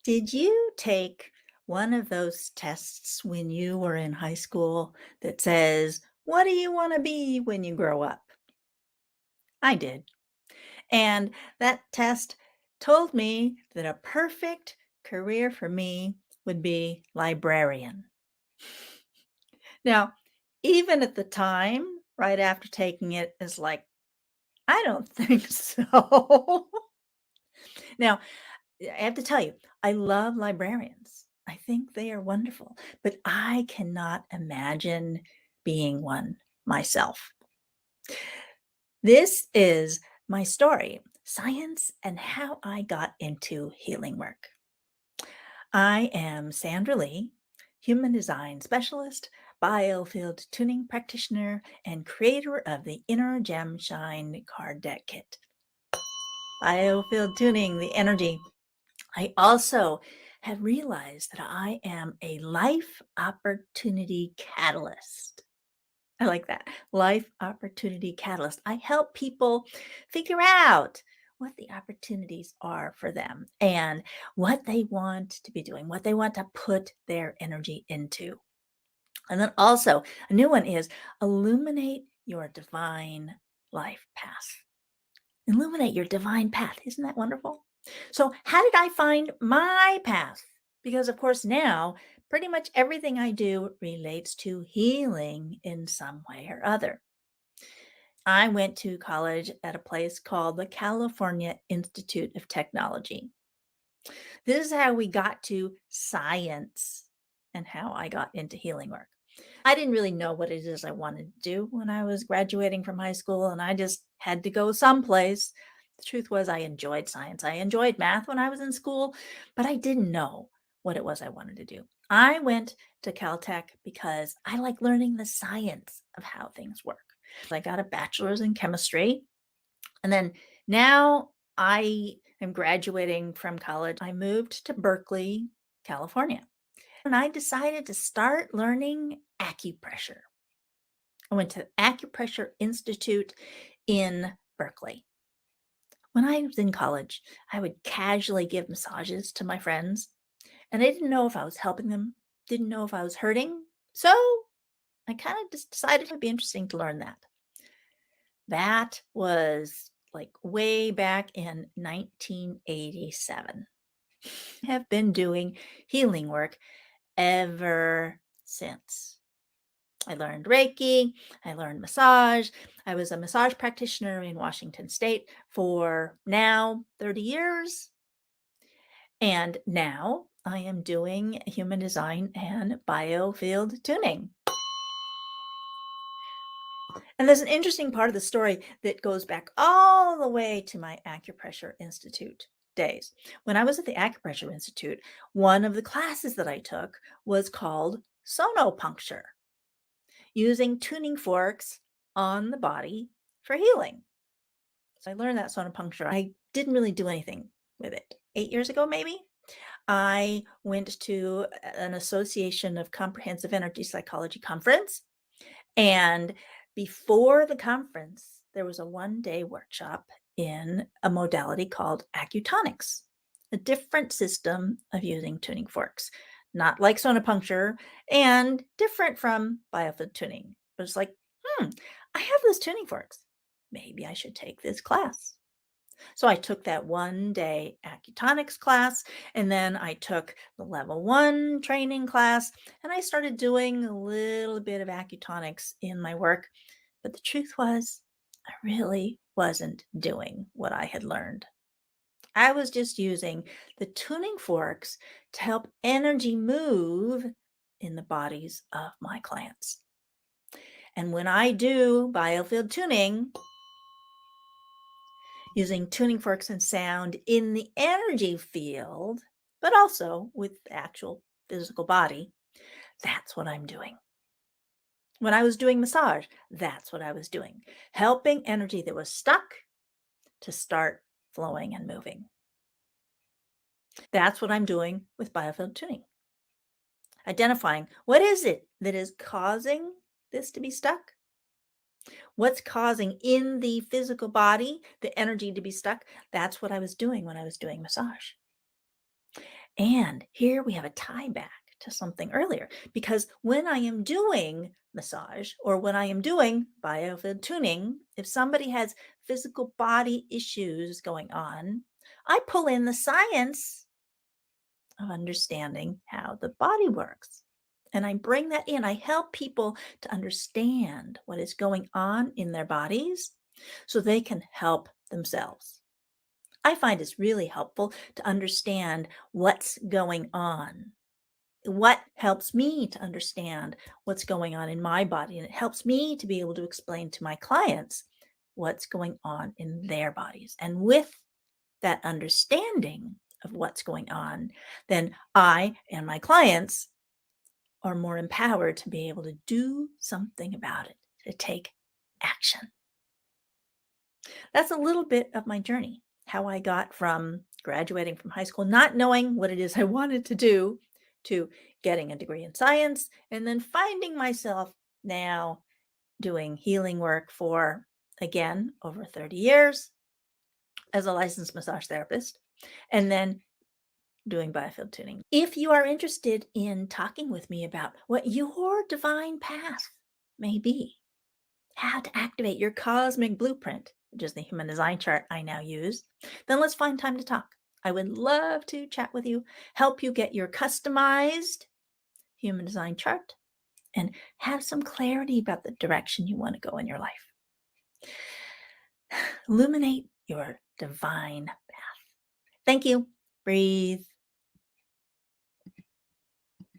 Did you take one of those tests when you were in high school that says, "What do you want to be when you grow up?" I did. And that test told me that a perfect career for me would be librarian. Now, even at the time, right after taking it, is like, I don't think so. Now, I have to tell you, I love librarians. I think they are wonderful, but I cannot imagine being one myself. This is my story, science and how I got into healing work. I am Sandra Lee, human design specialist, biofield tuning practitioner, and creator of the Inner Gem Shine card deck kit. Biofield tuning, the energy. I also have realized that I am a life opportunity catalyst. I like that. Life opportunity catalyst. I help people figure out what the opportunities are for them and what they want to be doing, what they want to put their energy into. And then also, a new one is illuminate your divine life path. Illuminate your divine path. Isn't that wonderful? So, how did I find my path? Because, of course, now pretty much everything I do relates to healing in some way or other. I went to college at a place called the California Institute of Technology. This is how we got to science and how I got into healing work. I didn't really know what it is I wanted to do when I was graduating from high school, and I just had to go someplace. The truth was, I enjoyed science. I enjoyed math when I was in school, but I didn't know what it was I wanted to do. I went to Caltech because I like learning the science of how things work. I got a bachelor's in chemistry, and then now I am graduating from college. I moved to Berkeley, California, and I decided to start learning acupressure. I went to Acupressure Institute in Berkeley. When I was in college, I would casually give massages to my friends, and I didn't know if I was helping them, didn't know if I was hurting. So I kind of just decided it would be interesting to learn that. That was like way back in 1987. I have been doing healing work ever since. I learned Reiki, I learned massage. I was a massage practitioner in Washington State for now 30 years. And now I am doing human design and biofield tuning. And there's an interesting part of the story that goes back all the way to my Acupressure Institute days. When I was at the Acupressure Institute, one of the classes that I took was called sonopuncture, using tuning forks on the body for healing. So I learned that sonopuncture. I didn't really do anything with it. 8 years ago, maybe, I went to an Association of Comprehensive Energy Psychology conference. And before the conference, there was a 1 day workshop in a modality called acutonics, a different system of using tuning forks, not like sonopuncture and different from biofield tuning. But it's like, hmm, I have those tuning forks. Maybe I should take this class. So I took that 1 day acutonics class, and then I took the level one training class, and I started doing a little bit of acutonics in my work. But the truth was, I really wasn't doing what I had learned. I was just using the tuning forks to help energy move in the bodies of my clients. And when I do biofield tuning, using tuning forks and sound in the energy field, but also with the actual physical body, that's what I'm doing. When I was doing massage, that's what I was doing, helping energy that was stuck to start flowing and moving. That's what I'm doing with biofield tuning, identifying what is it that is causing this to be stuck? What's causing in the physical body the energy to be stuck? That's what I was doing when I was doing massage. And here we have a tie back to something earlier because when I am doing massage or when I am doing biofield tuning, if somebody has physical body issues going on, I pull in the science of understanding how the body works. And I bring that in. I help people to understand what is going on in their bodies so they can help themselves. I find it's really helpful to understand what's going on. What helps me to understand what's going on in my body, and it helps me to be able to explain to my clients what's going on in their bodies. And with that understanding of what's going on, then I and my clients are more empowered to be able to do something about it, to take action. That's a little bit of my journey, how I got from graduating from high school, not knowing what it is I wanted to do, to getting a degree in science, and then finding myself now doing healing work for, again, over 30 years as a licensed massage therapist, and then doing biofield tuning. If you are interested in talking with me about what your divine path may be, how to activate your cosmic blueprint, which is the human design chart I now use, then let's find time to talk. I would love to chat with you, help you get your customized human design chart, and have some clarity about the direction you want to go in your life. Illuminate your divine path. Thank you. Breathe.